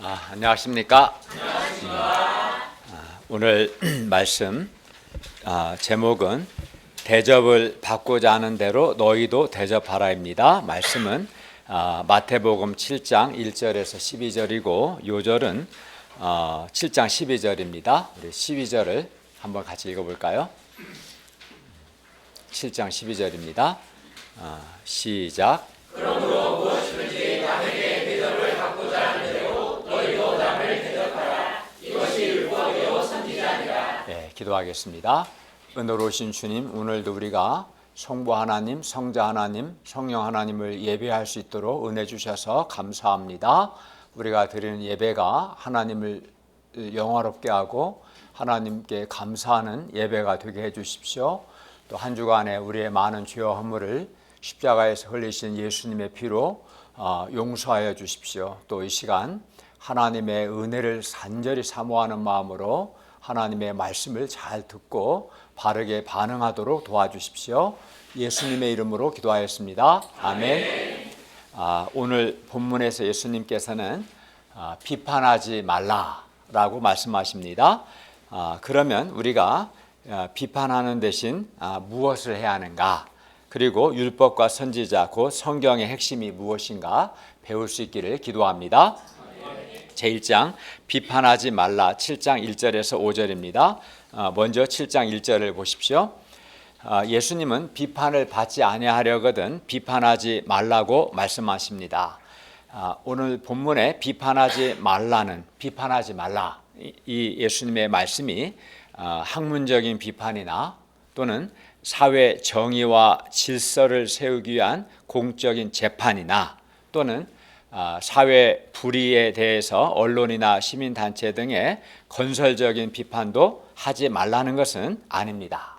안녕하십니까? 오늘 말씀 제목은 대접을 받고자 하는 대로 너희도 대접하라입니다. 말씀은 마태복음 7장 1절에서 12절이고 요절은 7장 12절입니다. 우리 12절을 한번 같이 읽어볼까요? 7장 12절입니다. 시작. 그러므로 무엇이든지 남에게 대접을 받고자 하는 대로 너희도 남을 대접하라. 이것이 율법이요 선지자니라. 네, 기도하겠습니다. 은혜로우신 주님, 오늘도 우리가 성부 하나님, 성자 하나님, 성령 하나님을 예배할 수 있도록 은혜 주셔서 감사합니다. 우리가 드리는 예배가 하나님을 영화롭게 하고 하나님께 감사하는 예배가 되게 해주십시오. 또 한 주간에 우리의 많은 죄와 허물을 십자가에서 흘리신 예수님의 피로 용서하여 주십시오. 또 이 시간 하나님의 은혜를 간절히 사모하는 마음으로 하나님의 말씀을 잘 듣고 바르게 반응하도록 도와주십시오. 예수님의 이름으로 기도하였습니다. 아멘. 오늘 본문에서 예수님께서는 비판하지 말라라고 말씀하십니다. 그러면 우리가 비판하는 대신 무엇을 해야 하는가? 그리고 율법과 선지자 곧 성경의 핵심이 무엇인가 배울 수 있기를 기도합니다. 제1장 비판하지 말라 7장 1절에서 5절입니다. 먼저 7장 1절을 보십시오. 예수님은 비판을 받지 아니하려거든 비판하지 말라고 말씀하십니다. 오늘 본문에 비판하지 말라 이 예수님의 말씀이 학문적인 비판이나 또는 사회 정의와 질서를 세우기 위한 공적인 재판이나 또는 사회 불의에 대해서 언론이나 시민단체 등의 건설적인 비판도 하지 말라는 것은 아닙니다.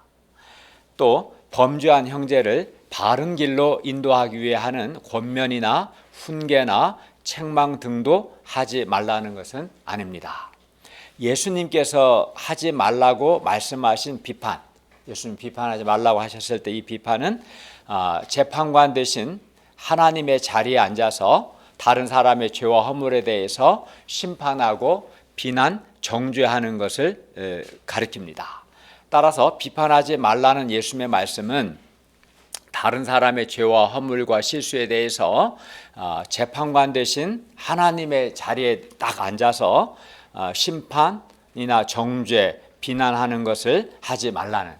또 범죄한 형제를 바른 길로 인도하기 위해 하는 권면이나 훈계나 책망 등도 하지 말라는 것은 아닙니다. 예수님께서 하지 말라고 말씀하신 비판, 예수님 비판하지 말라고 하셨을 때 이 비판은 재판관 대신 하나님의 자리에 앉아서 다른 사람의 죄와 허물에 대해서 심판하고 비난, 정죄하는 것을 가리킵니다. 따라서 비판하지 말라는 예수님의 말씀은 다른 사람의 죄와 허물과 실수에 대해서 재판관 대신 하나님의 자리에 딱 앉아서 심판이나 정죄, 비난하는 것을 하지 말라는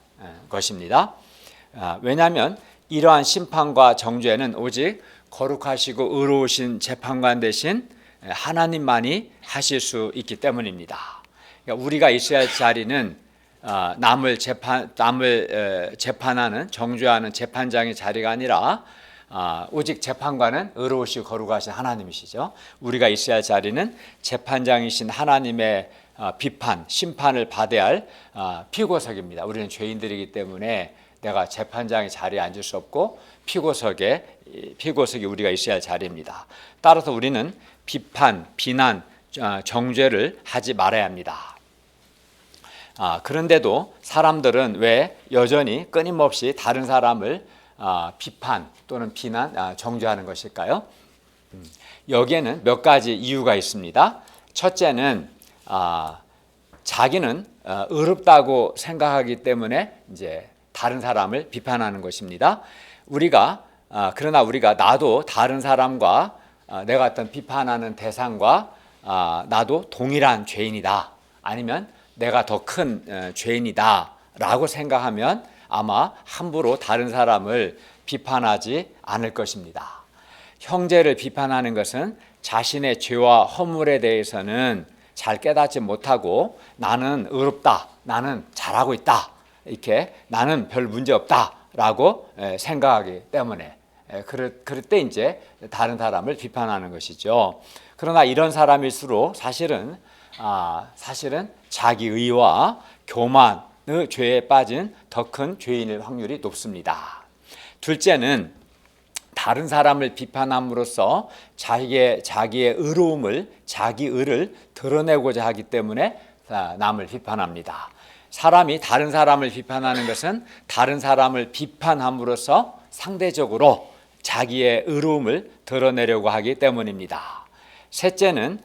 것입니다. 왜냐하면 이러한 심판과 정죄는 오직 거룩하시고 의로우신 재판관 대신 하나님만이 하실 수 있기 때문입니다. 그러니까 우리가 있어야 할 자리는 남을 재판하는 정죄하는 재판장의 자리가 아니라 오직 재판관은 의로우시고 거룩하신 하나님이시죠. 우리가 있어야 할 자리는 재판장이신 하나님의 비판, 심판을 받아야 할 피고석입니다. 우리는 죄인들이기 때문에 내가 재판장의 자리에 앉을 수 없고 피고석이 우리가 있어야 할 자리입니다. 따라서 우리는 비판, 비난, 정죄를 하지 말아야 합니다. 그런데도 사람들은 왜 여전히 끊임없이 다른 사람을 비판 또는 비난, 정죄하는 것일까요? 여기에는 몇 가지 이유가 있습니다. 첫째는 자기는 의롭다고 생각하기 때문에 이제 다른 사람을 비판하는 것입니다. 그러나 우리가 나도 다른 사람과 내가 어떤 비판하는 대상과 나도 동일한 죄인이다. 아니면 내가 더 큰 죄인이다 라고 생각하면 아마 함부로 다른 사람을 비판하지 않을 것입니다. 형제를 비판하는 것은 자신의 죄와 허물에 대해서는 잘 깨닫지 못하고 나는 의롭다, 나는 잘하고 있다, 이렇게 나는 별 문제 없다 라고 생각하기 때문에 그럴 때 이제 다른 사람을 비판하는 것이죠. 그러나 이런 사람일수록 사실은 자기 의와 교만의 죄에 빠진 더 큰 죄인일 확률이 높습니다. 둘째는 다른 사람을 비판함으로써 자기의 의로움을, 자기 의를 드러내고자 하기 때문에 남을 비판합니다. 사람이 다른 사람을 비판하는 것은 다른 사람을 비판함으로써 상대적으로 자기의 의로움을 드러내려고 하기 때문입니다. 셋째는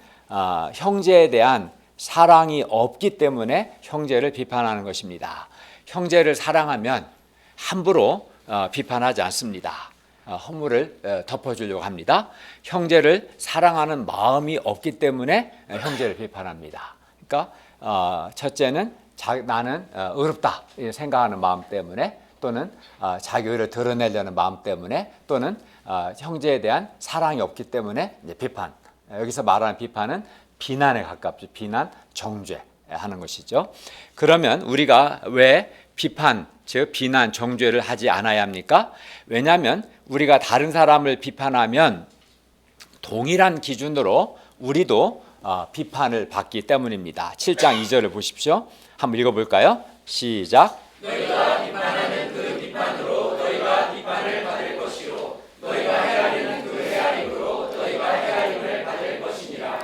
형제에 대한 사랑이 없기 때문에 형제를 비판하는 것입니다. 형제를 사랑하면 함부로 비판하지 않습니다. 허물을 덮어주려고 합니다. 형제를 사랑하는 마음이 없기 때문에 형제를 비판합니다. 그러니까 첫째는 나는 의롭다 생각하는 마음 때문에, 또는 자기 의를 드러내려는 마음 때문에, 또는 형제에 대한 사랑이 없기 때문에 이제 비판. 여기서 말하는 비판은 비난에 가깝죠. 비난, 정죄하는 것이죠. 그러면 우리가 왜 비판, 즉 비난, 정죄를 하지 않아야 합니까? 왜냐하면 우리가 다른 사람을 비판하면 동일한 기준으로 우리도 비판을 받기 때문입니다. 7장 2절을 보십시오. 한번 읽어볼까요? 시작. 너희가 비판하는 그 비판으로 너희가 비판을 받을 것이요 너희가 헤아리는 그 헤아림으로 너희가 헤아림을 받을 것이니라.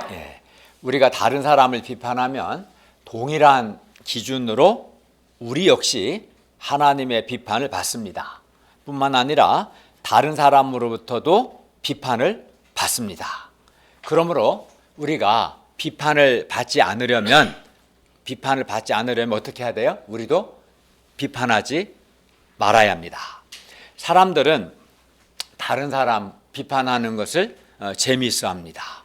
우리가 다른 사람을 비판하면 동일한 기준으로 우리 역시 하나님의 비판을 받습니다. 뿐만 아니라 다른 사람으로부터도 비판을 받습니다. 그러므로 우리가 비판을 받지 않으려면 어떻게 해야 돼요? 우리도 비판하지 말아야 합니다. 사람들은 다른 사람 비판하는 것을 재미있어 합니다.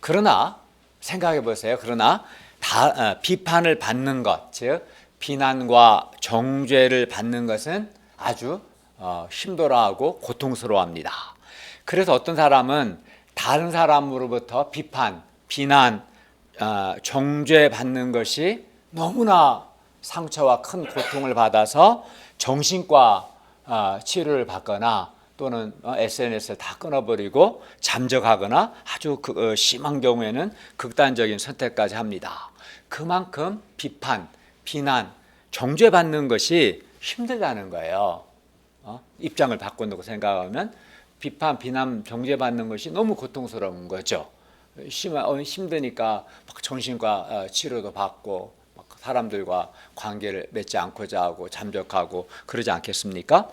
그러나 생각해 보세요. 그러나 비판을 받는 것, 즉 비난과 정죄를 받는 것은 아주 힘들어하고 고통스러워합니다. 그래서 어떤 사람은 다른 사람으로부터 비판, 비난, 정죄 받는 것이 너무나 상처와 큰 고통을 받아서 정신과 치료를 받거나, 또는 SNS를 다 끊어버리고 잠적하거나, 아주 심한 경우에는 극단적인 선택까지 합니다. 그만큼 비판, 비난, 정죄받는 것이 힘들다는 거예요. 입장을 바꾼다고 생각하면 비판, 비난, 정죄받는 것이 너무 고통스러운 거죠. 힘드니까 막 정신과 치료도 받고 막 사람들과 관계를 맺지 않고자 하고 잠적하고 그러지 않겠습니까?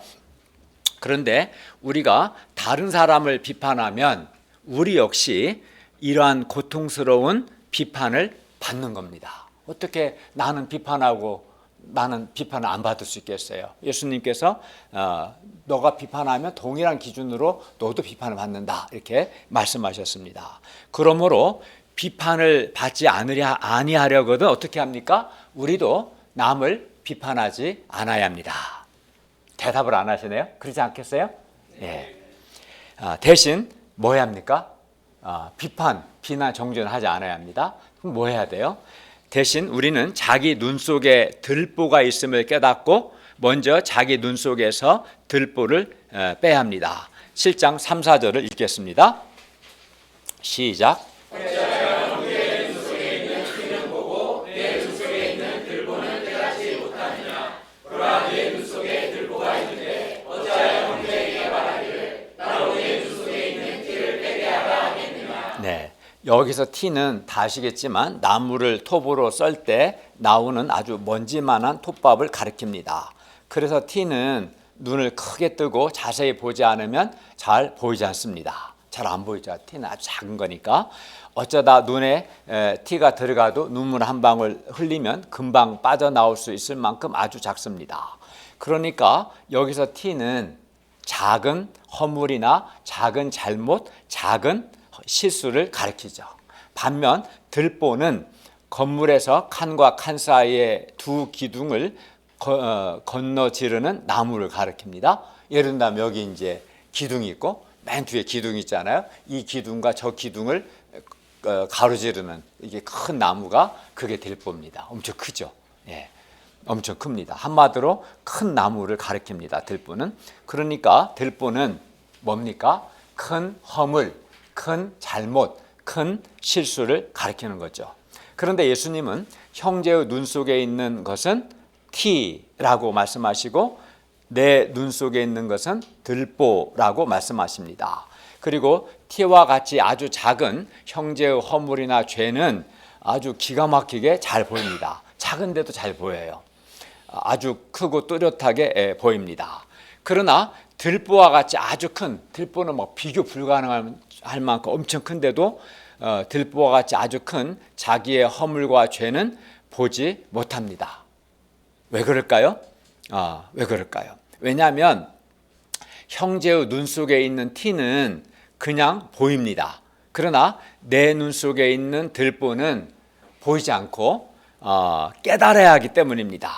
그런데 우리가 다른 사람을 비판하면 우리 역시 이러한 고통스러운 비판을 받는 겁니다. 어떻게 나는 비판하고 나는 비판을 안 받을 수 있겠어요? 예수님께서 너가 비판하면 동일한 기준으로 너도 비판을 받는다, 이렇게 말씀하셨습니다. 그러므로 비판을 받지 아니하려거든 어떻게 합니까? 우리도 남을 비판하지 않아야 합니다. 대답을 안 하시네요? 그러지 않겠어요? 예. 대신 뭐 해야 합니까? 비판, 비난, 정죄는 하지 않아야 합니다. 그럼 뭐 해야 돼요? 대신 우리는 자기 눈 속에 들보가 있음을 깨닫고 먼저 자기 눈 속에서 들보를 빼야 합니다. 7장 3, 4절을 읽겠습니다. 시작. 네, 여기서 티는 다 아시겠지만 나무를 톱으로 썰 때 나오는 아주 먼지만한 톱밥을 가리킵니다. 그래서 티는 눈을 크게 뜨고 자세히 보지 않으면 잘 보이지 않습니다. 잘 안 보이죠. 티는 아주 작은 거니까. 어쩌다 눈에 티가 들어가도 눈물 한 방울 흘리면 금방 빠져나올 수 있을 만큼 아주 작습니다. 그러니까 여기서 티는 작은 허물이나 작은 잘못, 작은 실수를 가리키죠. 반면 들보는 건물에서 칸과 칸 사이의 두 기둥을 건너지르는 나무를 가리킵니다. 예를 들면 여기 이제 기둥이 있고 맨 뒤에 기둥이 있잖아요. 이 기둥과 저 기둥을 가로지르는 이게 큰 나무가 그게 들보입니다. 엄청 크죠. 예, 엄청 큽니다. 한마디로 큰 나무를 가리킵니다. 들보는. 그러니까 들보는 뭡니까? 큰 허물, 큰 잘못, 큰 실수를 가리키는 거죠. 그런데 예수님은 형제의 눈 속에 있는 것은 티라고 말씀하시고 내 눈 속에 있는 것은 들보라고 말씀하십니다. 그리고 티와 같이 아주 작은 형제의 허물이나 죄는 아주 기가 막히게 잘 보입니다. 작은데도 잘 보여요. 아주 크고 뚜렷하게 보입니다. 그러나 들보와 같이 아주 큰, 들보는 뭐 비교 불가능할 만큼 엄청 큰데도 들보와 같이 아주 큰 자기의 허물과 죄는 보지 못합니다. 왜 그럴까요? 왜 그럴까요? 왜냐하면 형제의 눈 속에 있는 티는 그냥 보입니다. 그러나 내 눈 속에 있는 들보는 보이지 않고 깨달아야 하기 때문입니다.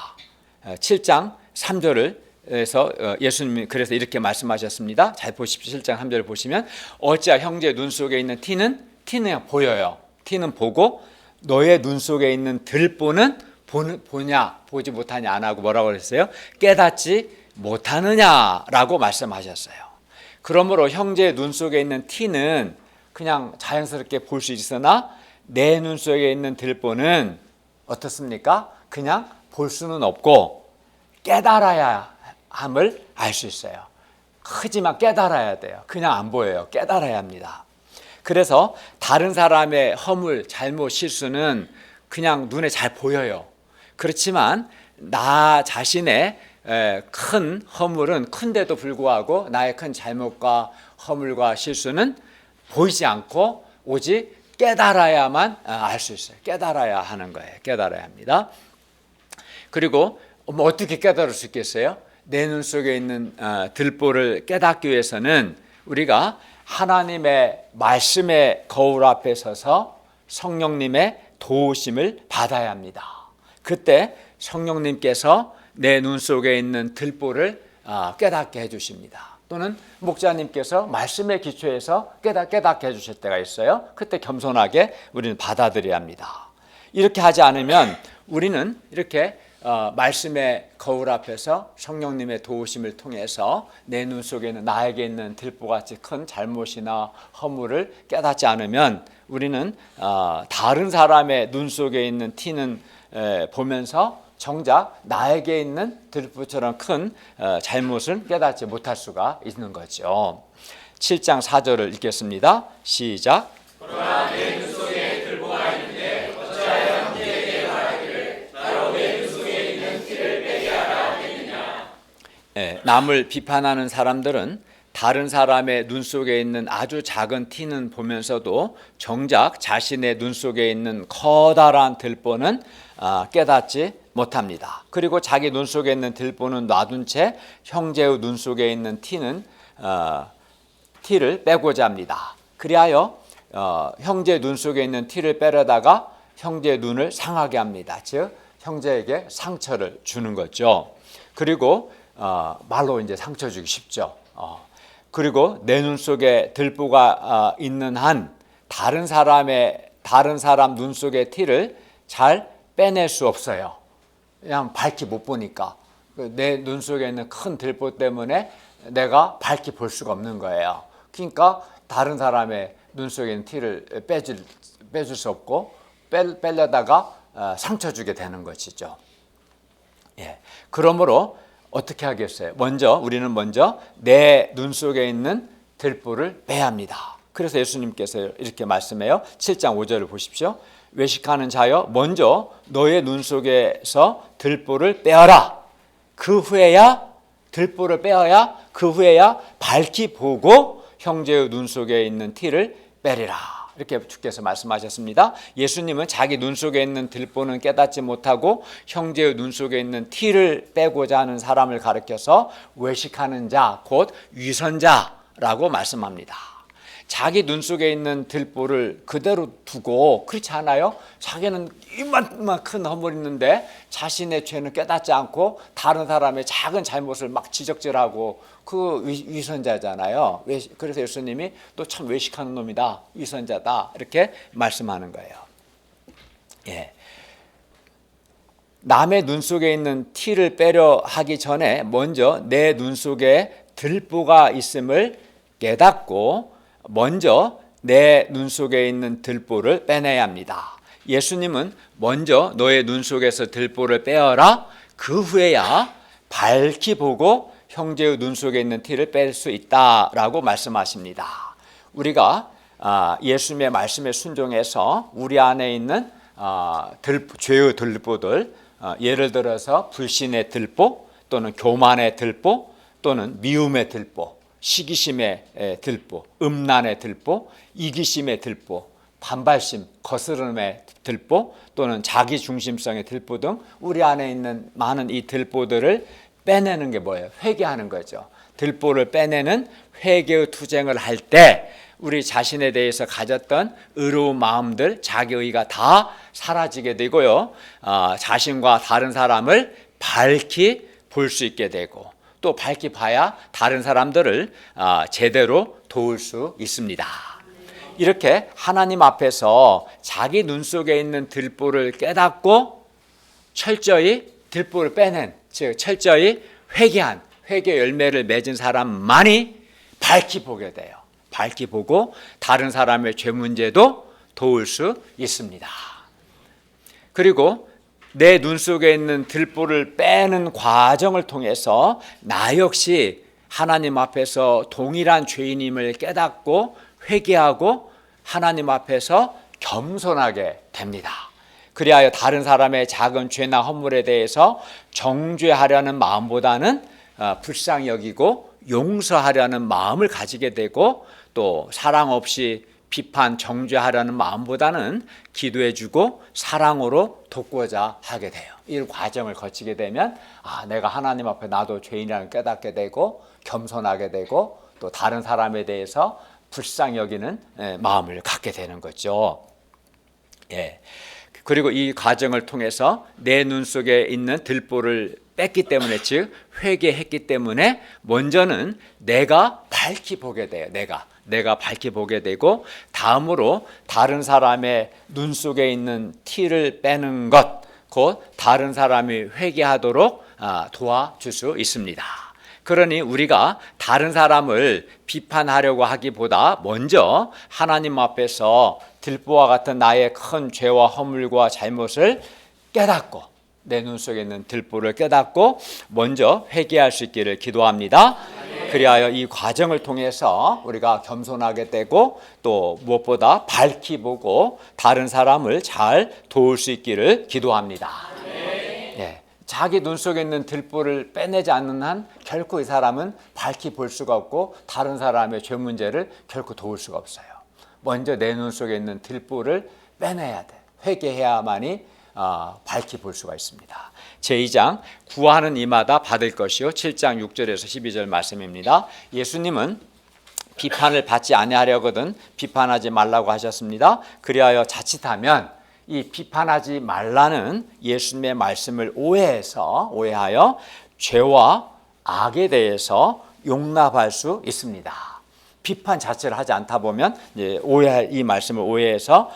7장 3절에서 예수님이 그래서 이렇게 말씀하셨습니다. 잘 보십시오. 7장 3절을 보시면 어찌야 형제의 눈 속에 있는 티는 그냥 보여요. 티는 보고 너의 눈 속에 있는 들보는 보냐 보지 못하냐 안 하고 뭐라고 그랬어요? 깨닫지 못하느냐라고 말씀하셨어요. 그러므로 형제의 눈 속에 있는 티는 그냥 자연스럽게 볼 수 있으나 내 눈 속에 있는 들보는 어떻습니까? 그냥 볼 수는 없고 깨달아야 함을 알 수 있어요. 크지만 깨달아야 돼요. 그냥 안 보여요. 깨달아야 합니다. 그래서 다른 사람의 허물, 잘못, 실수는 그냥 눈에 잘 보여요. 그렇지만 나 자신의 큰 허물은 큰데도 불구하고 나의 큰 잘못과 허물과 실수는 보이지 않고 오직 깨달아야만 알 수 있어요. 깨달아야 하는 거예요. 깨달아야 합니다. 그리고 어떻게 깨달을 수 있겠어요? 내 눈 속에 있는 들보를 깨닫기 위해서는 우리가 하나님의 말씀의 거울 앞에 서서 성령님의 도우심을 받아야 합니다. 그때 성령님께서 내 눈 속에 있는 들보를 깨닫게 해주십니다. 또는 목자님께서 말씀의 기초에서 깨닫게 해주실 때가 있어요. 그때 겸손하게 우리는 받아들여야 합니다. 이렇게 하지 않으면 우리는 이렇게 말씀의 거울 앞에서 성령님의 도우심을 통해서 내 눈 속에 있는 나에게 있는 들보같이 큰 잘못이나 허물을 깨닫지 않으면 우리는 다른 사람의 눈 속에 있는 티는 보면서 정작 나에게 있는 들보처럼 큰 잘못을 깨닫지 못할 수가 있는 거죠. 7장 4절을 읽겠습니다. 시작. 그러나 내 눈 속에 들보가 있는데 어찌하여 형제에게 말하기를 나로 내 눈 속에 있는 티를 빼게 하라 하느냐. 남을 비판하는 사람들은 다른 사람의 눈 속에 있는 아주 작은 티는 보면서도 정작 자신의 눈 속에 있는 커다란 들보는 깨닫지 못합니다. 그리고 자기 눈 속에 있는 들보는 놔둔 채 형제의 눈 속에 있는 티를 빼고자 합니다. 그리하여 형제의 눈 속에 있는 티를 빼려다가 형제의 눈을 상하게 합니다. 즉 형제에게 상처를 주는 거죠. 그리고 말로 이제 상처 주기 쉽죠. 그리고 내 눈 속에 들보가 있는 한 다른 사람 눈 속의 티를 잘 빼낼 수 없어요. 그냥 밝히 못 보니까 내 눈 속에 있는 큰 들보 때문에 내가 밝히 볼 수가 없는 거예요. 그러니까 다른 사람의 눈 속에 있는 티를 빼줄 수 없고 빼려다가 상처 주게 되는 것이죠. 그러므로 어떻게 하겠어요? 우리는 먼저 내 눈 속에 있는 들보를 빼야 합니다. 그래서 예수님께서 이렇게 말씀해요. 7장 5절을 보십시오. 외식하는 자여 먼저 너의 눈 속에서 들보를 빼어라. 그 후에야 들보를 빼어야 그 후에야 밝히 보고 형제의 눈 속에 있는 티를 빼리라. 이렇게 주께서 말씀하셨습니다. 예수님은 자기 눈 속에 있는 들보는 깨닫지 못하고 형제의 눈 속에 있는 티를 빼고자 하는 사람을 가리켜서 외식하는 자, 곧 위선자라고 말씀합니다. 자기 눈 속에 있는 들보를 그대로 두고, 그렇지 않아요? 자기는 이만큼 큰 허물이 있는데 자신의 죄는 깨닫지 않고 다른 사람의 작은 잘못을 막 지적질하고, 그 위선자잖아요. 그래서 예수님이 또 참 외식하는 놈이다, 위선자다, 이렇게 말씀하는 거예요. 남의 눈 속에 있는 티를 빼려 하기 전에 먼저 내 눈 속에 들보가 있음을 깨닫고 먼저 내 눈 속에 있는 들보를 빼내야 합니다. 예수님은 먼저 너의 눈 속에서 들보를 빼어라. 그 후에야 밝히 보고 형제의 눈 속에 있는 티를 뺄 수 있다라고 말씀하십니다. 우리가 예수님의 말씀에 순종해서 우리 안에 있는 죄의 들보들, 예를 들어서 불신의 들보, 또는 교만의 들보, 또는 미움의 들보, 시기심의 들보, 음란의 들보, 이기심의 들보, 반발심, 거스름의 들보 또는 자기중심성의 들보 등 우리 안에 있는 많은 이 들보들을 빼내는 게 뭐예요? 회개하는 거죠. 들보를 빼내는 회개의 투쟁을 할 때 우리 자신에 대해서 가졌던 의로운 마음들, 자기의가 다 사라지게 되고요. 자신과 다른 사람을 밝히 볼 수 있게 되고 또 밝히 봐야 다른 사람들을 제대로 도울 수 있습니다. 이렇게 하나님 앞에서 자기 눈 속에 있는 들보를 깨닫고 철저히 들보를 빼낸, 즉 철저히 회개한 회개 열매를 맺은 사람만이 밝히 보게 돼요. 밝히 보고 다른 사람의 죄 문제도 도울 수 있습니다. 그리고 내 눈 속에 있는 들보를 빼는 과정을 통해서 나 역시 하나님 앞에서 동일한 죄인임을 깨닫고 회개하고 하나님 앞에서 겸손하게 됩니다. 그리하여 다른 사람의 작은 죄나 허물에 대해서 정죄하려는 마음보다는 불쌍히 여기고 용서하려는 마음을 가지게 되고 또 사랑 없이 비판, 정죄하려는 마음보다는 기도해주고 사랑으로 돕고자 하게 돼요. 이 과정을 거치게 되면 내가 하나님 앞에 나도 죄인이라는 깨닫게 되고 겸손하게 되고 또 다른 사람에 대해서 불쌍히 여기는 마음을 갖게 되는 거죠. 예. 그리고 이 과정을 통해서 내 눈 속에 있는 들보를 뺐기 때문에, 즉 회개했기 때문에 먼저는 내가 밝히 보게 돼요. 내가 밝히 보게 되고 다음으로 다른 사람의 눈 속에 있는 티를 빼는 것, 곧 다른 사람이 회개하도록 도와줄 수 있습니다. 그러니 우리가 다른 사람을 비판하려고 하기보다 먼저 하나님 앞에서 들보와 같은 나의 큰 죄와 허물과 잘못을 깨닫고 내 눈 속에 있는 들보를 깨닫고 먼저 회개할 수 있기를 기도합니다. 그리하여 이 과정을 통해서 우리가 겸손하게 되고 또 무엇보다 밝히 보고 다른 사람을 잘 도울 수 있기를 기도합니다. 네. 자기 눈 속에 있는 들보를 빼내지 않는 한 결코 이 사람은 밝히 볼 수가 없고 다른 사람의 죄 문제를 결코 도울 수가 없어요. 먼저 내 눈 속에 있는 들보를 빼내야 돼. 회개해야만이 밝히 볼 수가 있습니다. 제2장 구하는 이마다 받을 것이요 7장 6절에서 12절 말씀입니다. 예수님은 비판을 받지 아니하려거든 비판하지 말라고 하셨습니다. 그리하여 자칫하면 이 비판하지 말라는 예수님의 말씀을 오해하여 죄와 악에 대해서 용납할 수 있습니다. 비판 자체를 하지 않다 보면 이 말씀을 오해해서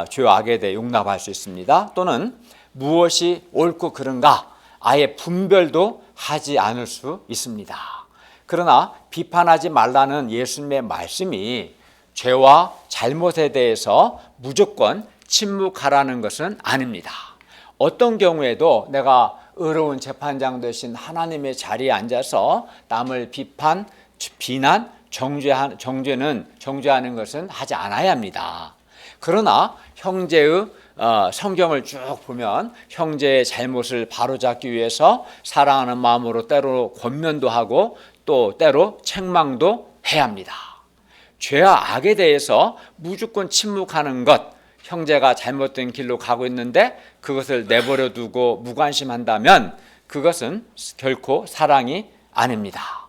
죄와 악에 대해 용납할 수 있습니다. 또는 무엇이 옳고 그른가 아예 분별도 하지 않을 수 있습니다. 그러나 비판하지 말라는 예수님의 말씀이 죄와 잘못에 대해서 무조건 침묵하라는 것은 아닙니다. 어떤 경우에도 내가 의로운 재판장 되신 하나님의 자리에 앉아서 남을 비판, 비난, 정죄하는 것은 하지 않아야 합니다. 그러나 형제의 성경을 쭉 보면 형제의 잘못을 바로잡기 위해서 사랑하는 마음으로 때로 권면도 하고 또 때로 책망도 해야 합니다. 죄와 악에 대해서 무조건 침묵하는 것, 형제가 잘못된 길로 가고 있는데 그것을 내버려 두고 무관심한다면 그것은 결코 사랑이 아닙니다.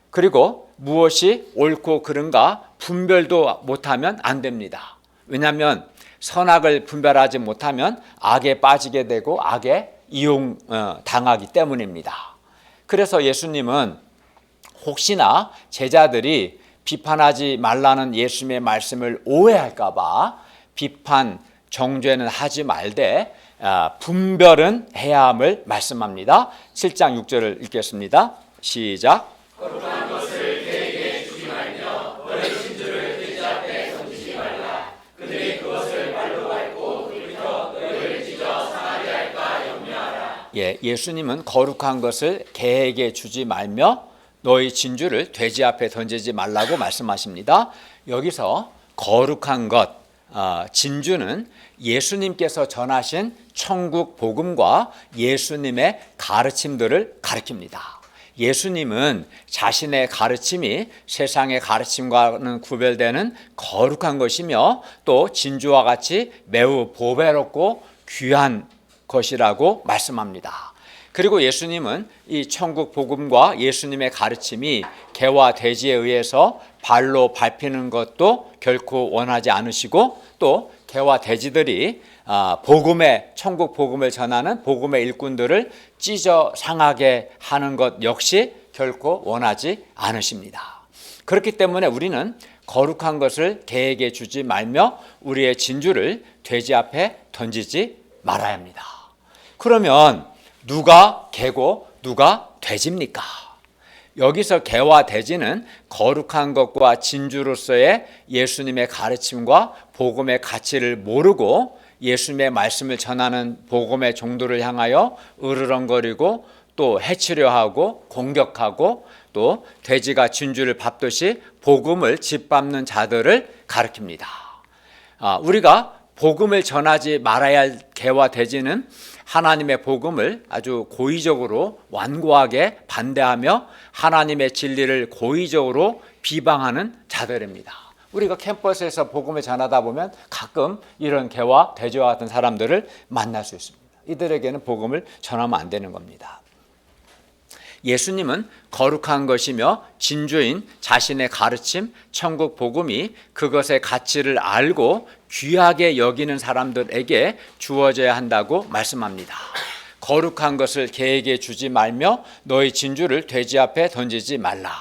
그리고 무엇이 옳고 그른가 분별도 못하면 안 됩니다. 왜냐하면 선악을 분별하지 못하면 악에 빠지게 되고 악에 이용당하기 때문입니다. 그래서 예수님은 혹시나 제자들이 비판하지 말라는 예수님의 말씀을 오해할까 봐 비판, 정죄는 하지 말되 분별은 해야 함을 말씀합니다. 7장 6절을 읽겠습니다. 시작. 거룩한 것을 그에게 주지 말며 너희 진주를 돼지 앞에 던지지 말라. 그들이 그것을 발로 밟고 굴리켜 너희를 찢어 상하게 할까 염려하라. 예수님은 거룩한 것을 개에게 주지 말며 너희 진주를 돼지 앞에 던지지 말라고 말씀하십니다. 여기서 거룩한 것, 진주는 예수님께서 전하신 천국 복음과 예수님의 가르침들을 가리킵니다. 예수님은 자신의 가르침이 세상의 가르침과는 구별되는 거룩한 것이며 또 진주와 같이 매우 보배롭고 귀한 것이라고 말씀합니다. 그리고 예수님은 이 천국 복음과 예수님의 가르침이 개와 돼지에 의해서 발로 밟히는 것도 결코 원하지 않으시고 또 개와 돼지들이 천국 복음을 전하는 복음의 일꾼들을 찢어 상하게 하는 것 역시 결코 원하지 않으십니다. 그렇기 때문에 우리는 거룩한 것을 개에게 주지 말며 우리의 진주를 돼지 앞에 던지지 말아야 합니다. 그러면 누가 개고 누가 돼지입니까? 여기서 개와 돼지는 거룩한 것과 진주로서의 예수님의 가르침과 복음의 가치를 모르고 예수님의 말씀을 전하는 복음의 종도를 향하여 으르렁거리고 또 해치려 하고 공격하고 또 돼지가 진주를 밟듯이 복음을 짓밟는 자들을 가리킵니다. 우리가 복음을 전하지 말아야 할 개와 돼지는 하나님의 복음을 아주 고의적으로 완고하게 반대하며 하나님의 진리를 고의적으로 비방하는 자들입니다. 우리가 캠퍼스에서 복음을 전하다 보면 가끔 이런 개와 돼지와 같은 사람들을 만날 수 있습니다. 이들에게는 복음을 전하면 안 되는 겁니다. 예수님은 거룩한 것이며 진주인 자신의 가르침, 천국 복음이 그것의 가치를 알고 귀하게 여기는 사람들에게 주어져야 한다고 말씀합니다. 거룩한 것을 개에게 주지 말며 너희 진주를 돼지 앞에 던지지 말라.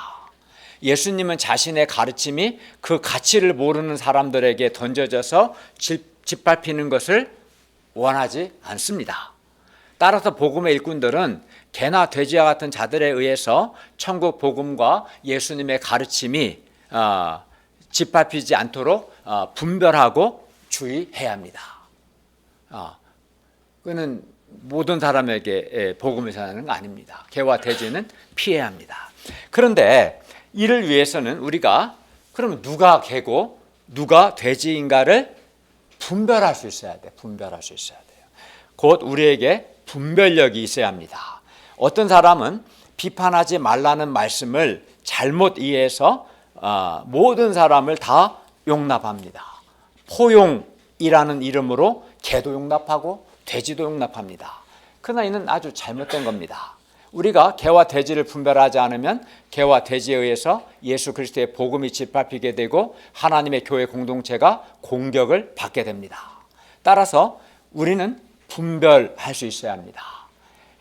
예수님은 자신의 가르침이 그 가치를 모르는 사람들에게 던져져서 짓밟히는 것을 원하지 않습니다. 따라서 복음의 일꾼들은 개나 돼지와 같은 자들에 의해서 천국 복음과 예수님의 가르침이 짓밟히지 않도록 분별하고 주의해야 합니다. 그는 모든 사람에게 복음을 전하는 거 아닙니다. 개와 돼지는 피해야 합니다. 그런데 이를 위해서는 우리가 그러면 누가 개고 누가 돼지인가를 분별할 수 있어야 돼. 분별할 수 있어야 돼요. 곧 우리에게 분별력이 있어야 합니다. 어떤 사람은 비판하지 말라는 말씀을 잘못 이해해서 모든 사람을 다 용납합니다. 포용이라는 이름으로 개도 용납하고 돼지도 용납합니다. 그러나 이는 아주 잘못된 겁니다. 우리가 개와 돼지를 분별하지 않으면 개와 돼지에 의해서 예수 그리스도의 복음이 짓밟히게 되고 하나님의 교회 공동체가 공격을 받게 됩니다. 따라서 우리는 분별할 수 있어야 합니다.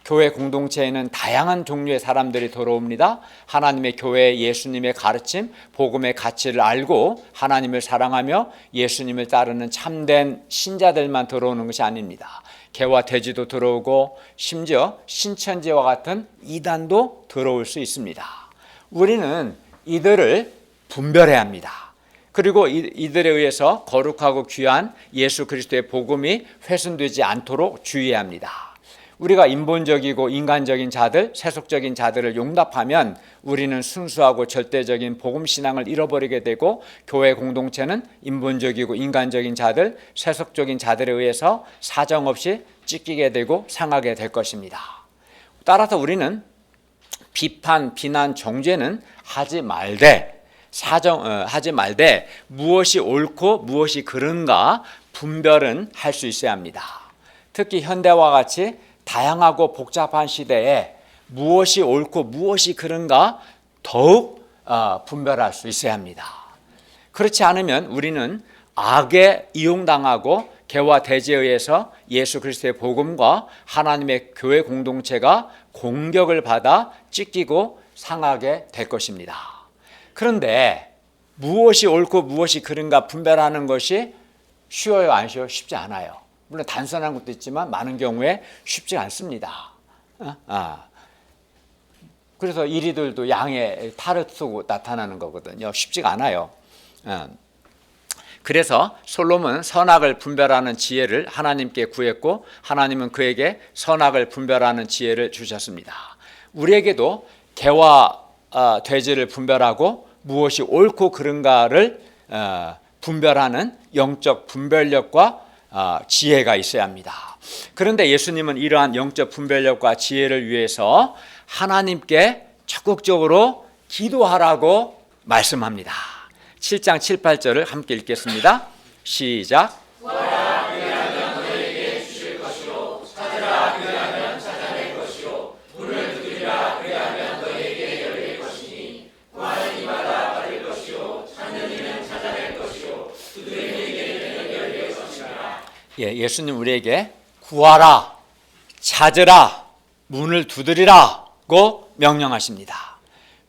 교회 공동체에는 다양한 종류의 사람들이 들어옵니다. 하나님의 교회 예수님의 가르침, 복음의 가치를 알고 하나님을 사랑하며 예수님을 따르는 참된 신자들만 들어오는 것이 아닙니다. 개와 돼지도 들어오고 심지어 신천지와 같은 이단도 들어올 수 있습니다. 우리는 이들을 분별해야 합니다. 그리고 이들에 의해서 거룩하고 귀한 예수 그리스도의 복음이 훼손되지 않도록 주의해야 합니다. 우리가 인본적이고 인간적인 자들, 세속적인 자들을 용납하면 우리는 순수하고 절대적인 복음 신앙을 잃어버리게 되고 교회 공동체는 인본적이고 인간적인 자들, 세속적인 자들에 의해서 사정없이 찢기게 되고 상하게 될 것입니다. 따라서 우리는 비판, 비난, 정죄는 하지 말되 무엇이 옳고 무엇이 그른가 분별은 할 수 있어야 합니다. 특히 현대와 같이 다양하고 복잡한 시대에 무엇이 옳고 무엇이 그른가 더욱 분별할 수 있어야 합니다. 그렇지 않으면 우리는 악에 이용당하고 개와 돼지에 의해서 예수 그리스도의 복음과 하나님의 교회 공동체가 공격을 받아 찢기고 상하게 될 것입니다. 그런데 무엇이 옳고 무엇이 그른가 분별하는 것이 쉬워요, 안 쉬워요? 쉽지 않아요. 물론 단순한 것도 있지만 많은 경우에 쉽지 않습니다. 그래서 이리들도 양의 탈을 쓰고 나타나는 거거든요. 쉽지가 않아요. 그래서 솔로몬은 선악을 분별하는 지혜를 하나님께 구했고 하나님은 그에게 선악을 분별하는 지혜를 주셨습니다. 우리에게도 개와 돼지를 분별하고 무엇이 옳고 그른가를 분별하는 영적 분별력과 지혜가 있어야 합니다. 그런데 예수님은 이러한 영적 분별력과 지혜를 위해서 하나님께 적극적으로 기도하라고 말씀합니다. 7장 7, 8절을 함께 읽겠습니다. 시작. 예수님 우리에게 구하라, 찾으라, 문을 두드리라고 명령하십니다.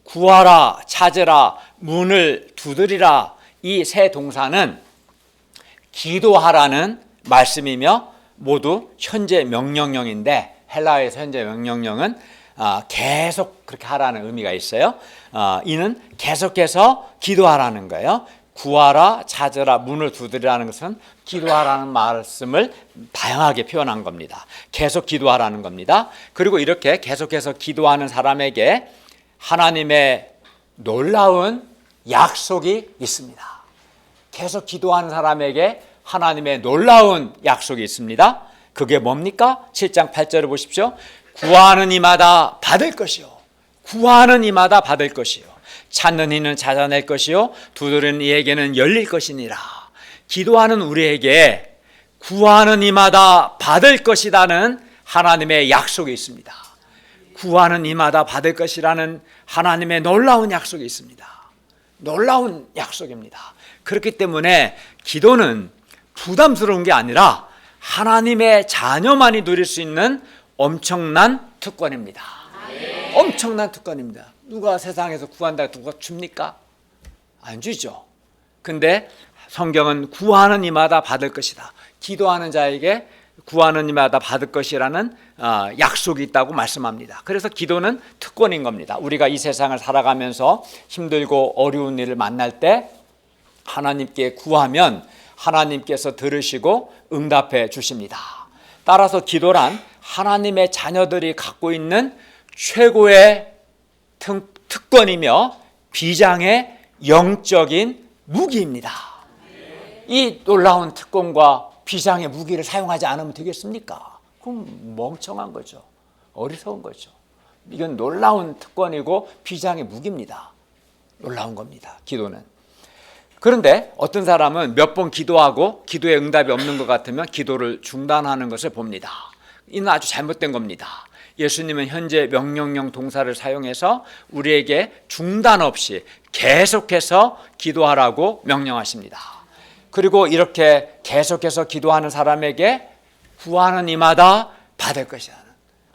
구하라, 찾으라, 문을 두드리라, 이 세 동사는 기도하라는 말씀이며 모두 현재 명령형인데, 헬라어에서 현재 명령형은 계속 그렇게 하라는 의미가 있어요. 이는 계속해서 기도하라는 거예요. 구하라, 찾으라, 문을 두드리라는 것은 기도하라는 말씀을 다양하게 표현한 겁니다. 계속 기도하라는 겁니다. 그리고 이렇게 계속해서 기도하는 사람에게 하나님의 놀라운 약속이 있습니다. 계속 기도하는 사람에게 하나님의 놀라운 약속이 있습니다. 그게 뭡니까? 7장 8절을 보십시오. 구하는 이마다 받을 것이요, 구하는 이마다 받을 것이요, 찾는 이는 찾아낼 것이요, 두드리는 이에게는 열릴 것이니라. 기도하는 우리에게 구하는 이마다 받을 것이라는 하나님의 약속이 있습니다. 구하는 이마다 받을 것이라는 하나님의 놀라운 약속이 있습니다. 놀라운 약속입니다. 그렇기 때문에 기도는 부담스러운 게 아니라 하나님의 자녀만이 누릴 수 있는 엄청난 특권입니다. 엄청난 특권입니다. 누가 세상에서 구한다고 누가 줍니까? 안 주죠. 근데 성경은 구하는 이마다 받을 것이다, 기도하는 자에게 구하는 이마다 받을 것이라는 약속이 있다고 말씀합니다. 그래서 기도는 특권인 겁니다. 우리가 이 세상을 살아가면서 힘들고 어려운 일을 만날 때 하나님께 구하면 하나님께서 들으시고 응답해 주십니다. 따라서 기도란 하나님의 자녀들이 갖고 있는 최고의 특권이며 비장의 영적인 무기입니다. 이 놀라운 특권과 비장의 무기를 사용하지 않으면 되겠습니까? 그럼 멍청한 거죠. 어리석은 거죠. 이건 놀라운 특권이고 비장의 무기입니다. 놀라운 겁니다, 기도는. 그런데 어떤 사람은 몇 번 기도하고 기도에 응답이 없는 것 같으면 기도를 중단하는 것을 봅니다. 이는 아주 잘못된 겁니다. 예수님은 현재 명령형 동사를 사용해서 우리에게 중단 없이 계속해서 기도하라고 명령하십니다. 그리고 이렇게 계속해서 기도하는 사람에게 구하는 이마다 받을 것이라는,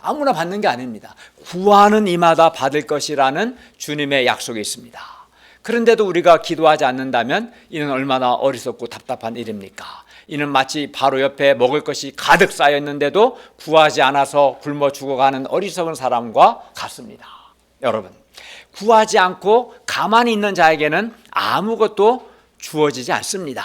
아무나 받는 게 아닙니다. 구하는 이마다 받을 것이라는 주님의 약속이 있습니다. 그런데도 우리가 기도하지 않는다면 이는 얼마나 어리석고 답답한 일입니까? 이는 마치 바로 옆에 먹을 것이 가득 쌓여 있는데도 구하지 않아서 굶어 죽어가는 어리석은 사람과 같습니다. 여러분, 구하지 않고 가만히 있는 자에게는 아무것도 주어지지 않습니다.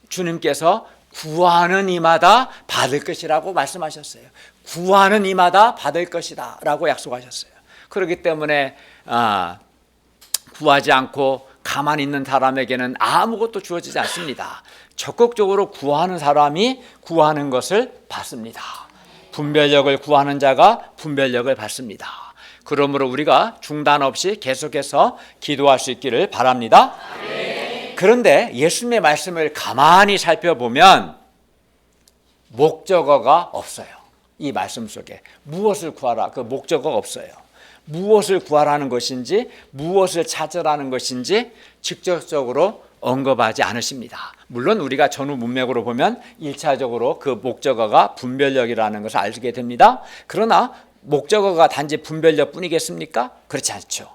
주님께서 구하는 이마다 받을 것이라고 말씀하셨어요. 구하는 이마다 받을 것이다 라고 약속하셨어요. 그렇기 때문에 구하지 않고 가만히 있는 사람에게는 아무것도 주어지지 않습니다. 적극적으로 구하는 사람이 구하는 것을 받습니다. 분별력을 구하는 자가 분별력을 받습니다. 그러므로 우리가 중단 없이 계속해서 기도할 수 있기를 바랍니다. 그런데 예수님의 말씀을 가만히 살펴보면 목적어가 없어요. 이 말씀 속에 무엇을 구하라, 그 목적어가 없어요. 무엇을 구하라는 것인지 무엇을 찾으라는 것인지 직접적으로 언급하지 않으십니다. 물론 우리가 전후 문맥으로 보면 1차적으로 그 목적어가 분별력이라는 것을 알게 됩니다. 그러나 목적어가 단지 분별력 뿐이겠습니까? 그렇지 않죠.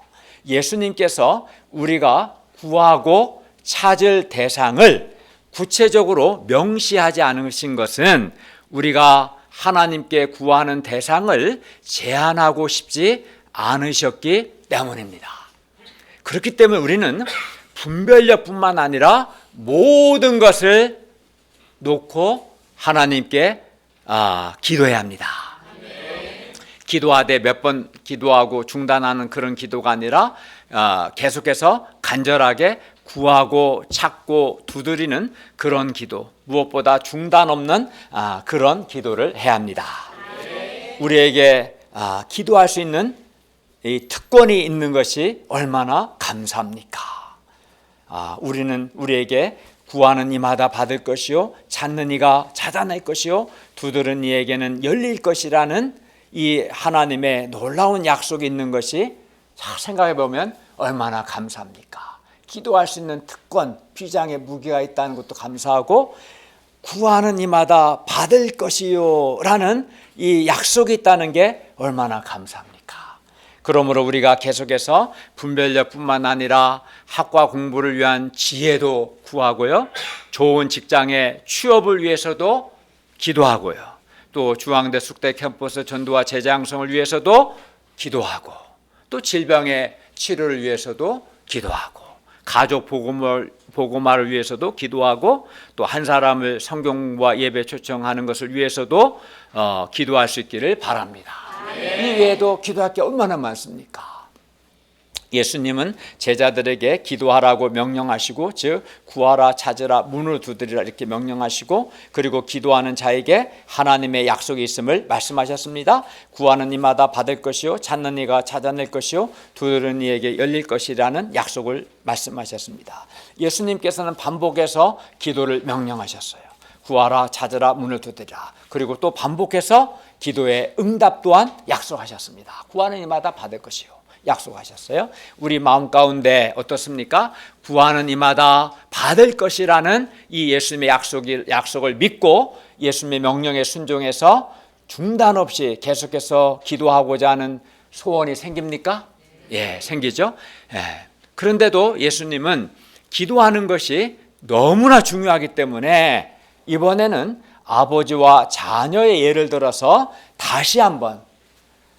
예수님께서 우리가 구하고 찾을 대상을 구체적으로 명시하지 않으신 것은 우리가 하나님께 구하는 대상을 제한하고 싶지 않으셨기 때문입니다. 그렇기 때문에 우리는 분별력뿐만 아니라 모든 것을 놓고 하나님께 기도해야 합니다. 기도하되 몇 번 기도하고 중단하는 그런 기도가 아니라 계속해서 간절하게 구하고 찾고 두드리는 그런 기도, 무엇보다 중단 없는 그런 기도를 해야 합니다. 우리에게 기도할 수 있는 이 특권이 있는 것이 얼마나 감사합니까? 우리는 우리에게 구하는 이마다 받을 것이요 찾는 이가 찾아낼 것이요 두드는 이에게는 열릴 것이라는 이 하나님의 놀라운 약속이 있는 것이 생각해 보면 얼마나 감사합니까? 기도할 수 있는 특권, 비장의 무기가 있다는 것도 감사하고 구하는 이마다 받을 것이요 라는 이 약속이 있다는 게 얼마나 감사합니까? 그러므로 우리가 계속해서 분별력뿐만 아니라 학과 공부를 위한 지혜도 구하고요, 좋은 직장의 취업을 위해서도 기도하고요, 또 중앙대 숙대 캠퍼스 전도와 제자 양성을 위해서도 기도하고, 또 질병의 치료를 위해서도 기도하고, 가족 복음화를 위해서도 기도하고, 또 한 사람을 성경과 예배 초청하는 것을 위해서도 기도할 수 있기를 바랍니다. 이 외에도 기도할 게 얼마나 많습니까? 예수님은 제자들에게 기도하라고 명령하시고, 즉 구하라, 찾으라, 문을 두드리라 이렇게 명령하시고, 그리고 기도하는 자에게 하나님의 약속이 있음을 말씀하셨습니다. 구하는 이마다 받을 것이요 찾는 이가 찾아낼 것이요 두드리는 이에게 열릴 것이라는 약속을 말씀하셨습니다. 예수님께서는 반복해서 기도를 명령하셨어요. 구하라, 찾으라, 문을 두드리라. 그리고 또 반복해서 기도의 응답 또한 약속하셨습니다. 구하는 이마다 받을 것이요 약속하셨어요. 우리 마음 가운데 어떻습니까? 구하는 이마다 받을 것이라는 이 예수님의 약속을 믿고 예수님의 명령에 순종해서 중단 없이 계속해서 기도하고자 하는 소원이 생깁니까? 예, 생기죠. 예. 그런데도 예수님은 기도하는 것이 너무나 중요하기 때문에 이번에는 아버지와 자녀의 예를 들어서 다시 한번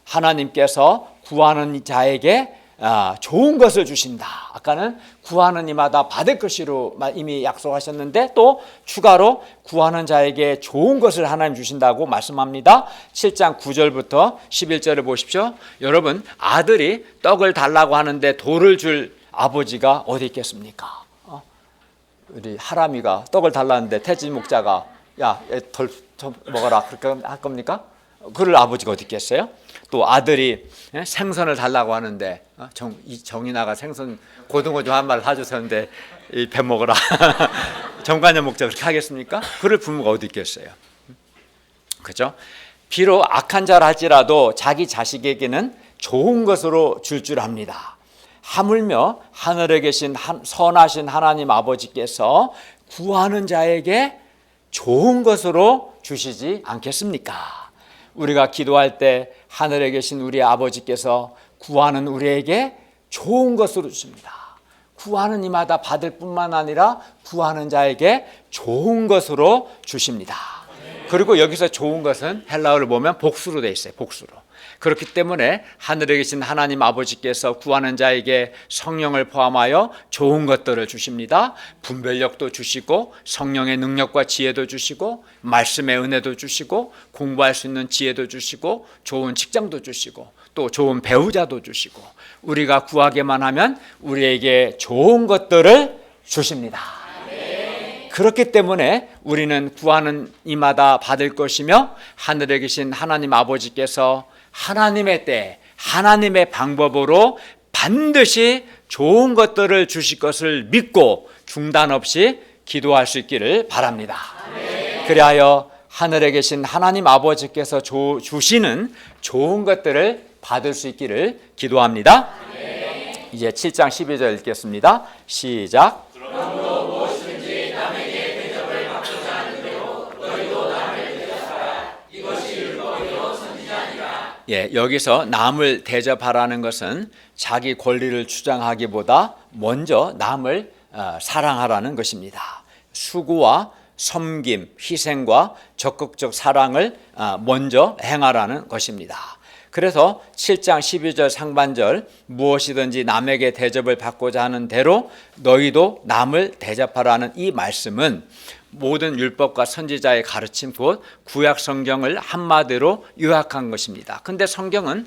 하나님께서 구하는 자에게 좋은 것을 주신다. 아까는 구하는 이마다 받을 것이로 이미 약속하셨는데 또 추가로 구하는 자에게 좋은 것을 하나님 주신다고 말씀합니다. 7장 9절부터 11절을 보십시오. 여러분, 아들이 떡을 달라고 하는데 돌을 줄 아버지가 어디 있겠습니까? 우리 하람이가 떡을 달라는데 태진 목자가 야, 돌 좀 먹어라 그렇게 할 겁니까? 그럴 아버지가 어디 있겠어요? 또 아들이 생선을 달라고 하는데 정인아가 생선 고등어 좀 한 마리 사주셨는데 배 먹어라 정관장 목자 그렇게 하겠습니까? 그럴 부모가 어디 있겠어요? 그죠? 비록 악한 자라 할지라도 자기 자식에게는 좋은 것으로 줄 압니다. 하물며 하늘에 계신 선하신 하나님 아버지께서 구하는 자에게 좋은 것으로 주시지 않겠습니까? 우리가 기도할 때 하늘에 계신 우리 아버지께서 구하는 우리에게 좋은 것으로 주십니다. 구하는 이마다 받을 뿐만 아니라 구하는 자에게 좋은 것으로 주십니다. 그리고 여기서 좋은 것은 헬라어를 보면 복수로 돼 있어요. 복수로. 그렇기 때문에 하늘에 계신 하나님 아버지께서 구하는 자에게 성령을 포함하여 좋은 것들을 주십니다. 분별력도 주시고 성령의 능력과 지혜도 주시고 말씀의 은혜도 주시고 공부할 수 있는 지혜도 주시고 좋은 직장도 주시고 또 좋은 배우자도 주시고 우리가 구하기만 하면 우리에게 좋은 것들을 주십니다. 그렇기 때문에 우리는 구하는 이마다 받을 것이며 하늘에 계신 하나님 아버지께서 하나님의 때 하나님의 방법으로 반드시 좋은 것들을 주실 것을 믿고 중단 없이 기도할 수 있기를 바랍니다. 그리하여 하늘에 계신 하나님 아버지께서 주시는 좋은 것들을 받을 수 있기를 기도합니다. 이제 7장 12절 읽겠습니다. 시작. 그러므로 무엇이든지 남에게 대접을 받고자 하는 대로 너희도 남을 대접하라. 이것이 율법이요 선지자 아니라. 예, 여기서 남을 대접하라는 것은 자기 권리를 주장하기보다 먼저 남을 사랑하라는 것입니다. 수고와 섬김, 희생과 적극적 사랑을 먼저 행하라는 것입니다. 그래서 7장 12절 상반절 무엇이든지 남에게 대접을 받고자 하는 대로 너희도 남을 대접하라는 이 말씀은 모든 율법과 선지자의 가르침 곧 구약 성경을 한마디로 요약한 것입니다. 근데 성경은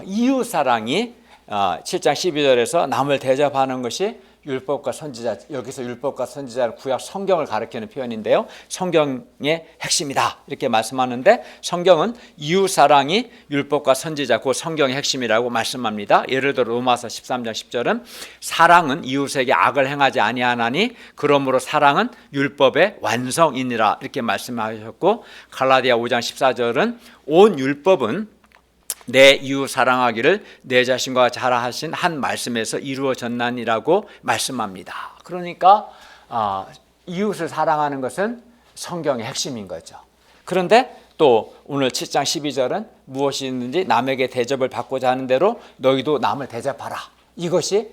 이웃사랑이 7장 12절에서 남을 대접하는 것이 율법과 선지자, 여기서 율법과 선지자는 구약 성경을 가리키는 표현인데요. 성경의 핵심이다 이렇게 말씀하는데, 성경은 이웃사랑이 율법과 선지자, 그 성경의 핵심이라고 말씀합니다. 예를 들어 로마서 13장 10절은 사랑은 이웃에게 악을 행하지 아니하나니 그러므로 사랑은 율법의 완성이니라 이렇게 말씀하셨고, 갈라디아 5장 14절은 온 율법은 내 이웃 사랑하기를 내 자신과 잘하신 한 말씀에서 이루어졌나니라고 말씀합니다. 그러니까 이웃을 사랑하는 것은 성경의 핵심인 거죠. 그런데 또 오늘 7장 12절은 무엇이 있는지 남에게 대접을 받고자 하는 대로 너희도 남을 대접하라. 이것이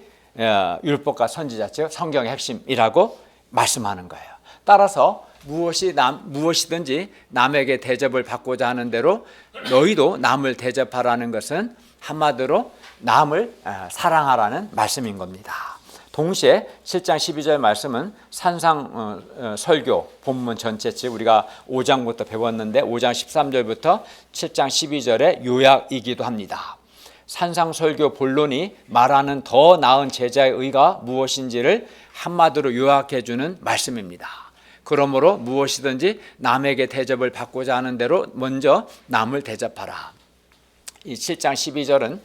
율법과 선지자, 즉 성경의 핵심이라고 말씀하는 거예요. 따라서 무엇이든지 남에게 대접을 받고자 하는 대로 너희도 남을 대접하라는 것은 한마디로 남을 사랑하라는 말씀인 겁니다. 동시에 7장 12절 말씀은 산상 설교 본문 전체, 즉 우리가 5장부터 배웠는데 5장 13절부터 7장 12절의 요약이기도 합니다. 산상 설교 본론이 말하는 더 나은 제자의 의가 무엇인지를 한마디로 요약해 주는 말씀입니다. 그러므로 무엇이든지 남에게 대접을 받고자 하는 대로 먼저 남을 대접하라. 이 7장 12절은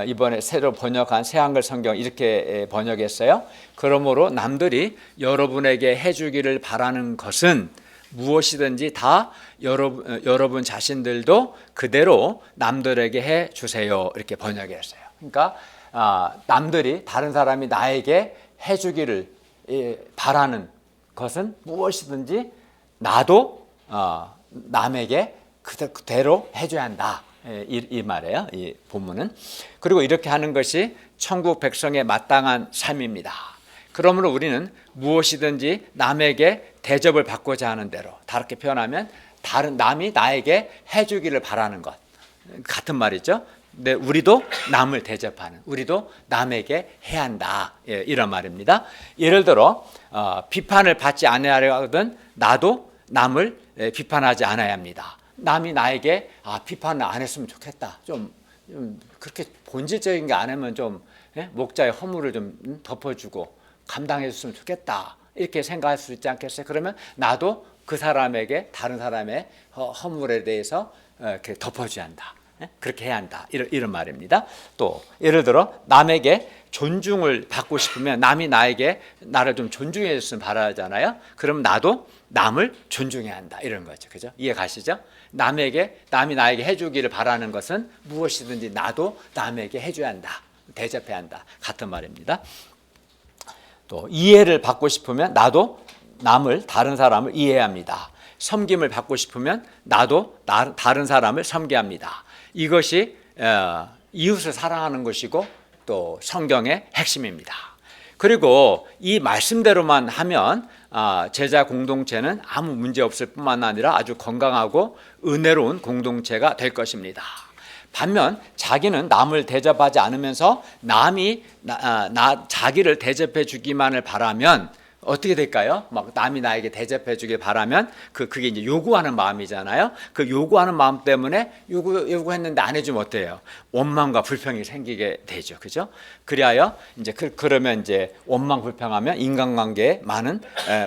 이번에 새로 번역한 새한글 성경 이렇게 번역했어요. 그러므로 남들이 여러분에게 해주기를 바라는 것은 무엇이든지 다 여러분 자신들도 그대로 남들에게 해주세요. 이렇게 번역했어요. 그러니까 남들이, 다른 사람이 나에게 해주기를 바라는 것은 무엇이든지 나도 남에게 그대로 해줘야 한다. 이 말이에요. 이 본문은. 그리고 이렇게 하는 것이 천국 백성의 마땅한 삶입니다. 그러므로 우리는 무엇이든지 남에게 대접을 받고자 하는 대로, 다르게 표현하면 남이 나에게 해주기를 바라는 것 같은 말이죠. 근데 우리도 남을 대접하는, 우리도 남에게 해야 한다, 이런 말입니다. 예를 들어 비판을 받지 않으려거든 나도 남을 비판하지 않아야 합니다. 남이 나에게 비판을 안 했으면 좋겠다, 좀 그렇게 본질적인 게 안 하면 좀 목자의 허물을 좀 덮어주고 감당해 줬으면 좋겠다, 이렇게 생각할 수 있지 않겠어요? 그러면 나도 그 사람에게, 다른 사람의 허물에 대해서 이렇게 덮어줘야 한다, 그렇게 해야 한다, 이런 말입니다. 또 예를 들어 남에게 존중을 받고 싶으면 남이 나를 좀 존중해 줬으면 바라잖아요. 그럼 나도 남을 존중해야 한다, 이런 거죠. 그죠? 이해 가시죠? 남이 나에게 해주기를 바라는 것은 무엇이든지 나도 남에게 해줘야 한다, 대접해야 한다, 같은 말입니다. 또 이해를 받고 싶으면 나도 다른 사람을 이해해야 합니다. 섬김을 받고 싶으면 나도 다른 사람을 섬겨야 합니다. 이것이 이웃을 사랑하는 것이고 또 성경의 핵심입니다. 그리고 이 말씀대로만 하면 제자 공동체는 아무 문제 없을 뿐만 아니라 아주 건강하고 은혜로운 공동체가 될 것입니다. 반면 자기는 남을 대접하지 않으면서 남이 자기를 대접해 주기만을 바라면 어떻게 될까요? 막 남이 나에게 대접해 주길 바라면 그게 이제 요구하는 마음이잖아요. 그 요구하는 마음 때문에 요구했는데 안 해주면 어때요? 원망과 불평이 생기게 되죠. 그죠? 그리하여 이제 그러면 이제 원망 불평하면 인간관계에 많은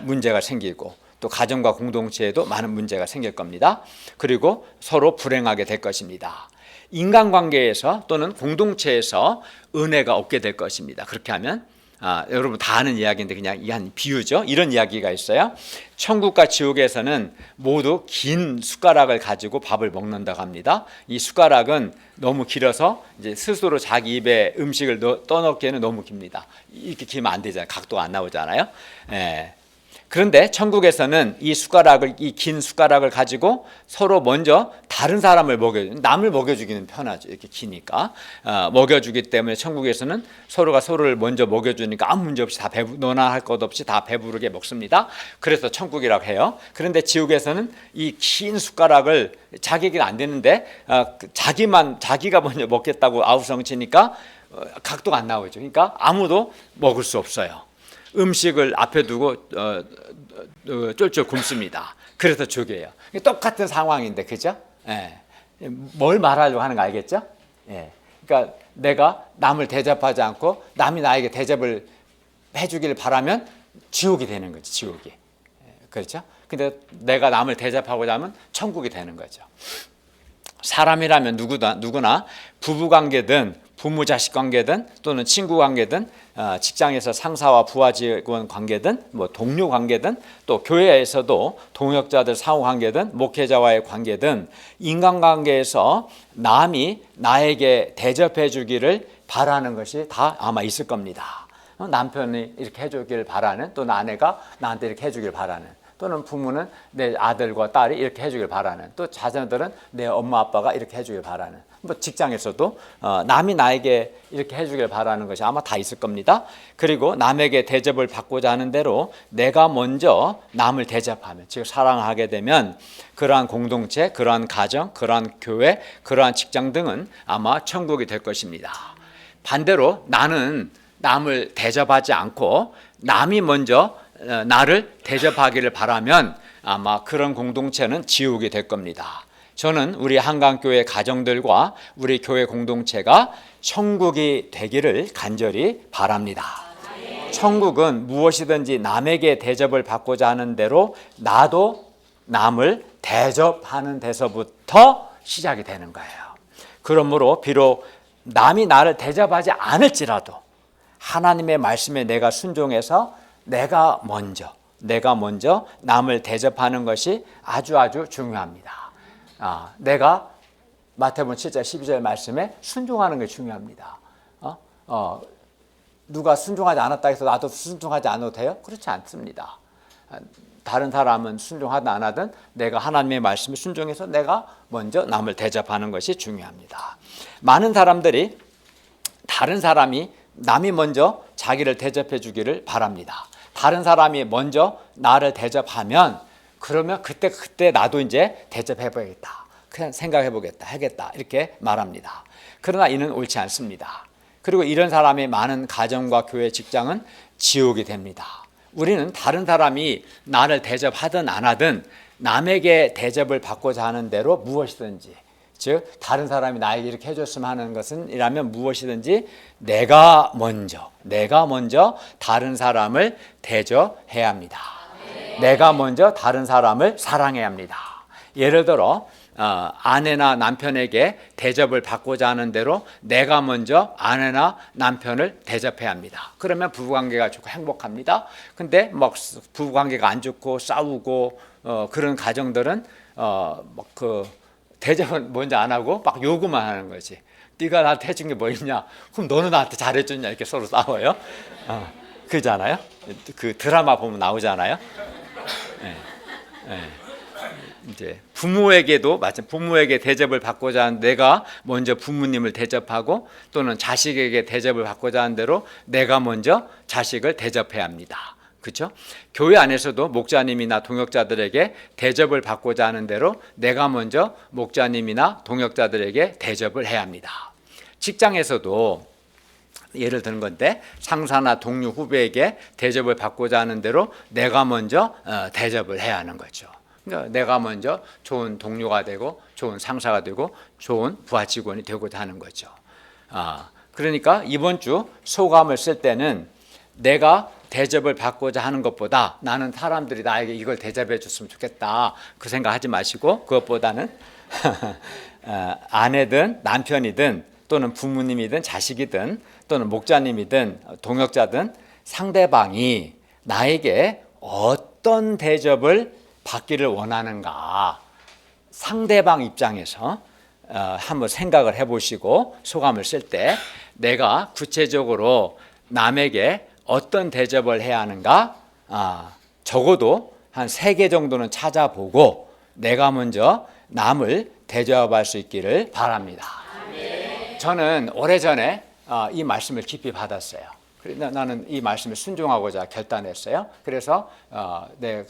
문제가 생기고 또 가정과 공동체에도 많은 문제가 생길 겁니다. 그리고 서로 불행하게 될 것입니다. 인간관계에서 또는 공동체에서 은혜가 없게 될 것입니다. 그렇게 하면 여러분 다 아는 이야기인데 그냥 한 비유죠. 이런 이야기가 있어요. 천국과 지옥에서는 모두 긴 숟가락을 가지고 밥을 먹는다고 합니다. 이 숟가락은 너무 길어서 이제 스스로 자기 입에 음식을 떠넣기에는 너무 깁니다. 이렇게 길면 안 되잖아요. 각도가 안 나오잖아요. 그런데 천국에서는 이 긴 숟가락을 가지고 서로 먼저 다른 사람을 남을 먹여주기는 편하죠. 이렇게 기니까 먹여주기 때문에 천국에서는 서로가 서로를 먼저 먹여주니까 아무 문제 없이 너나 할 것 없이 다 배부르게 먹습니다. 그래서 천국이라고 해요. 그런데 지옥에서는 이 긴 숟가락을 자기에게는 안 되는데 자기가 먼저 먹겠다고 아우성치니까 각도가 안 나오죠. 그러니까 아무도 먹을 수 없어요. 음식을 앞에 두고 쫄쫄 굶습니다. 그래서 죽여요. 똑같은 상황인데, 그죠? 뭘 말하려고 하는 거 알겠죠? 그러니까 내가 남을 대접하지 않고 남이 나에게 대접을 해주길 바라면 지옥이 되는 거지, 지옥이. 그렇죠? 근데 내가 남을 대접하고자 하면 천국이 되는 거죠. 사람이라면 누구나 부부관계든 부모 자식 관계든 또는 친구 관계든 직장에서 상사와 부하 직원 관계든 뭐 동료 관계든 또 교회에서도 동역자들 상호 관계든 목회자와의 관계든 인간관계에서 남이 나에게 대접해 주기를 바라는 것이 다 아마 있을 겁니다. 남편이 이렇게 해주길 바라는, 또는 아내가 나한테 이렇게 해주길 바라는, 또는 부모는 내 아들과 딸이 이렇게 해주길 바라는, 또 자녀들은 내 엄마 아빠가 이렇게 해주길 바라는, 뭐 직장에서도 남이 나에게 이렇게 해주길 바라는 것이 아마 다 있을 겁니다. 그리고 남에게 대접을 받고자 하는 대로 내가 먼저 남을 대접하면, 즉 사랑하게 되면 그러한 공동체, 그러한 가정, 그러한 교회, 그러한 직장 등은 아마 천국이 될 것입니다. 반대로 나는 남을 대접하지 않고 남이 먼저 나를 대접하기를 바라면 아마 그런 공동체는 지옥이 될 겁니다. 저는 우리 한강교회 가정들과 우리 교회 공동체가 천국이 되기를 간절히 바랍니다. 천국은 무엇이든지 남에게 대접을 받고자 하는 대로 나도 남을 대접하는 데서부터 시작이 되는 거예요. 그러므로 비록 남이 나를 대접하지 않을지라도 하나님의 말씀에 내가 순종해서 내가 먼저 남을 대접하는 것이 아주 중요합니다. 내가 마태복음 7장 12절 말씀에 순종하는 게 중요합니다. 누가 순종하지 않았다 해서 나도 순종하지 않아도 돼요? 그렇지 않습니다. 다른 사람은 순종하든 안 하든 내가 하나님의 말씀에 순종해서 내가 먼저 남을 대접하는 것이 중요합니다. 많은 사람들이 다른 사람이 남이 먼저 자기를 대접해 주기를 바랍니다. 다른 사람이 먼저 나를 대접하면 그러면 그때 나도 이제 대접해 보겠다. 그냥 생각해 보겠다. 하겠다. 이렇게 말합니다. 그러나 이는 옳지 않습니다. 그리고 이런 사람이 많은 가정과 교회, 직장은 지옥이 됩니다. 우리는 다른 사람이 나를 대접하든 안 하든 남에게 대접을 받고자 하는 대로 무엇이든지, 즉 다른 사람이 나에게 이렇게 해줬으면 하는 것은 이라면 무엇이든지 내가 먼저 다른 사람을 대접해야 합니다. 내가 먼저 다른 사람을 사랑해야 합니다. 예를 들어 아내나 남편에게 대접을 받고자 하는 대로 내가 먼저 아내나 남편을 대접해야 합니다. 그러면 부부관계가 좋고 행복합니다. 근데 막 부부관계가 안 좋고 싸우고 그런 가정들은 그 대접은 먼저 안 하고 막 요구만 하는 거지. 네가 나한테 해준 게 뭐 있냐? 그럼 너는 나한테 잘해줬냐? 이렇게 서로 싸워요. 그잖아요. 그 드라마 보면 나오잖아요. 이제 부모에게도 마찬 부모에게 대접을 받고자 하는 내가 먼저 부모님을 대접하고 또는 자식에게 대접을 받고자 하는 대로 내가 먼저 자식을 대접해야 합니다. 그렇죠? 교회 안에서도 목자님이나 동역자들에게 대접을 받고자 하는 대로 내가 먼저 목자님이나 동역자들에게 대접을 해야 합니다. 직장에서도 예를 드는 건데 상사나 동료 후배에게 대접을 받고자 하는 대로 내가 먼저 대접을 해야 하는 거죠. 그러니까 내가 먼저 좋은 동료가 되고 좋은 상사가 되고 좋은 부하 직원이 되고자 하는 거죠. 그러니까 이번 주 소감을 쓸 때는 내가 대접을 받고자 하는 것보다 나는 사람들이 나에게 이걸 대접해 줬으면 좋겠다 그 생각하지 마시고 그것보다는 아내든 남편이든 또는 부모님이든 자식이든 또는 목자님이든 동역자든 상대방이 나에게 어떤 대접을 받기를 원하는가 상대방 입장에서 한번 생각을 해보시고 소감을 쓸 때 내가 구체적으로 남에게 어떤 대접을 해야 하는가 적어도 한 3개 정도는 찾아보고 내가 먼저 남을 대접할 수 있기를 바랍니다. 저는 오래전에 이 말씀을 깊이 받았어요. 나는 이 말씀에 순종하고자 결단했어요. 그래서 내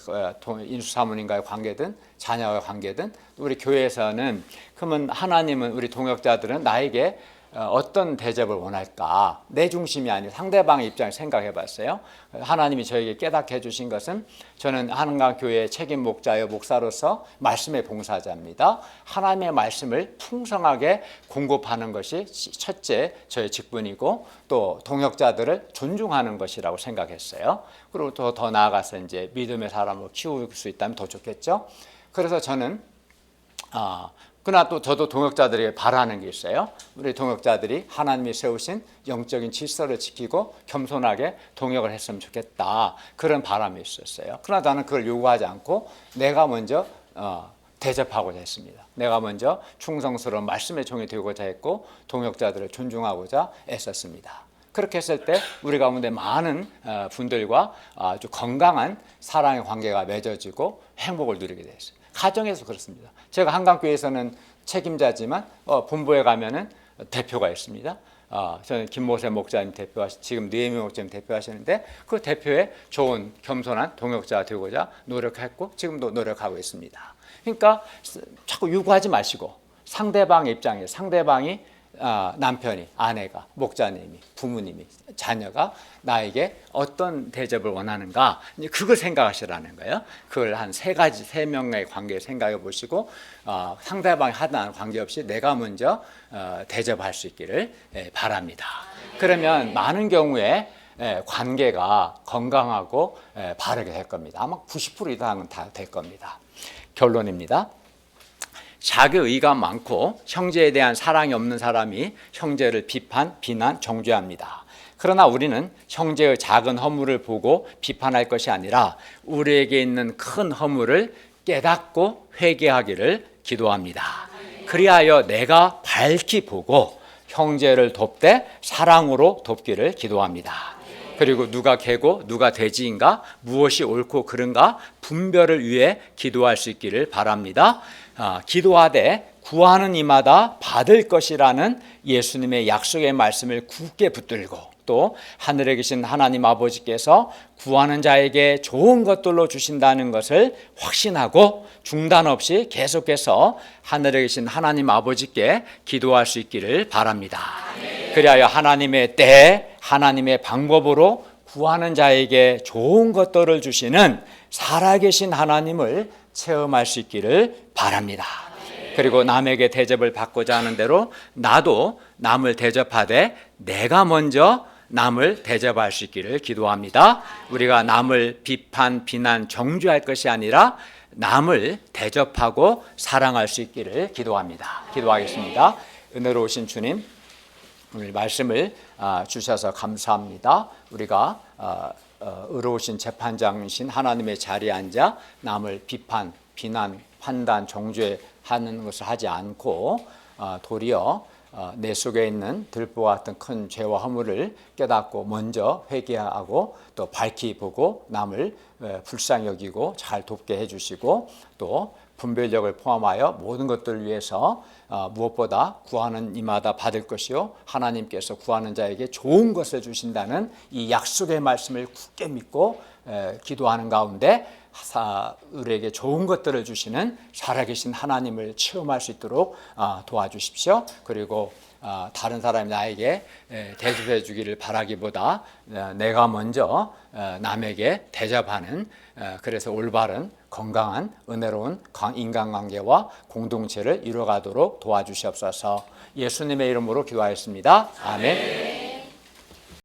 인수 사모님과의 관계든 자녀와의 관계든 우리 교회에서는 그러면 하나님은 우리 동역자들은 나에게 어떤 대접을 원할까? 내 중심이 아니고 상대방의 입장을 생각해 봤어요. 하나님이 저에게 깨닫게 해주신 것은 저는 한강교회의 책임 목자여 목사로서 말씀의 봉사자입니다. 하나님의 말씀을 풍성하게 공급하는 것이 첫째 저의 직분이고 또 동역자들을 존중하는 것이라고 생각했어요. 그리고 또 더 나아가서 이제 믿음의 사람을 키울 수 있다면 더 좋겠죠. 그래서 저는 그러나 또 저도 동역자들에게 바라는 게 있어요. 우리 동역자들이 하나님이 세우신 영적인 질서를 지키고 겸손하게 동역을 했으면 좋겠다. 그런 바람이 있었어요. 그러나 나는 그걸 요구하지 않고 내가 먼저 대접하고자 했습니다. 내가 먼저 충성스러운 말씀의 종이 되고자 했고 동역자들을 존중하고자 애썼습니다. 그렇게 했을 때 우리 가운데 많은 분들과 아주 건강한 사랑의 관계가 맺어지고 행복을 누리게 됐어요. 가정에서 그렇습니다. 제가 한강교회에서는 책임자지만 본부에 가면은 대표가 있습니다. 저는 김모세 목사님 지금 느헤미 목사님 대표하시는데 그 대표에 좋은 겸손한 동역자가 되고자 노력했고 지금도 노력하고 있습니다. 그러니까 자꾸 요구하지 마시고 상대방의 입장에 상대방이 남편이, 아내가, 목자님이, 부모님이, 자녀가 나에게 어떤 대접을 원하는가 그걸 생각하시라는 거예요. 그걸 한 세 명의 관계를 생각해 보시고 상대방이 하든 관계없이 내가 먼저 대접할 수 있기를 바랍니다. 그러면 많은 경우에 관계가 건강하고 바르게 될 겁니다. 아마 90% 이상은 다 될 겁니다. 결론입니다. 자기 의가 많고 형제에 대한 사랑이 없는 사람이 형제를 비난, 정죄합니다. 그러나 우리는 형제의 작은 허물을 보고 비판할 것이 아니라 우리에게 있는 큰 허물을 깨닫고 회개하기를 기도합니다. 그리하여 내가 밝히 보고 형제를 돕되 사랑으로 돕기를 기도합니다. 그리고 누가 개고 누가 돼지인가 무엇이 옳고 그른가 분별을 위해 기도할 수 있기를 바랍니다. 기도하되 구하는 이마다 받을 것이라는 예수님의 약속의 말씀을 굳게 붙들고 또 하늘에 계신 하나님 아버지께서 구하는 자에게 좋은 것들로 주신다는 것을 확신하고 중단 없이 계속해서 하늘에 계신 하나님 아버지께 기도할 수 있기를 바랍니다. 그리하여 하나님의 때 하나님의 방법으로 구하는 자에게 좋은 것들을 주시는 살아계신 하나님을 체험할 수 있기를 바랍니다. 그리고 남에게 대접을 받고자 하는 대로 나도 남을 대접하되 내가 먼저 남을 대접할 수 있기를 기도합니다. 우리가 남을 비판, 비난, 정죄할 것이 아니라 남을 대접하고 사랑할 수 있기를 기도합니다. 기도하겠습니다. 은혜로우신 주님, 오늘 말씀을 주셔서 감사합니다. 우리가 의로우신 재판장이신 하나님의 자리에 앉아 남을 비판, 비난, 판단, 정죄하는 것을 하지 않고 도리어 내 속에 있는 들보와 같은 큰 죄와 허물을 깨닫고 먼저 회개하고 또 밝히 보고 남을 불쌍히 여기고 잘 돕게 해주시고 또 분별력을 포함하여 모든 것들을 위해서 무엇보다 구하는 이마다 받을 것이요 하나님께서 구하는 자에게 좋은 것을 주신다는 이 약속의 말씀을 굳게 믿고 기도하는 가운데 우리에게 좋은 것들을 주시는 살아계신 하나님을 체험할 수 있도록 도와주십시오. 그리고 다른 사람이 나에게 대접해 주기를 바라기보다 내가 먼저 남에게 대접하는 그래서 올바른 건강한 은혜로운 인간관계와 공동체를 이루어가도록 도와주시옵소서. 예수님의 이름으로 기도하였습니다. 아멘.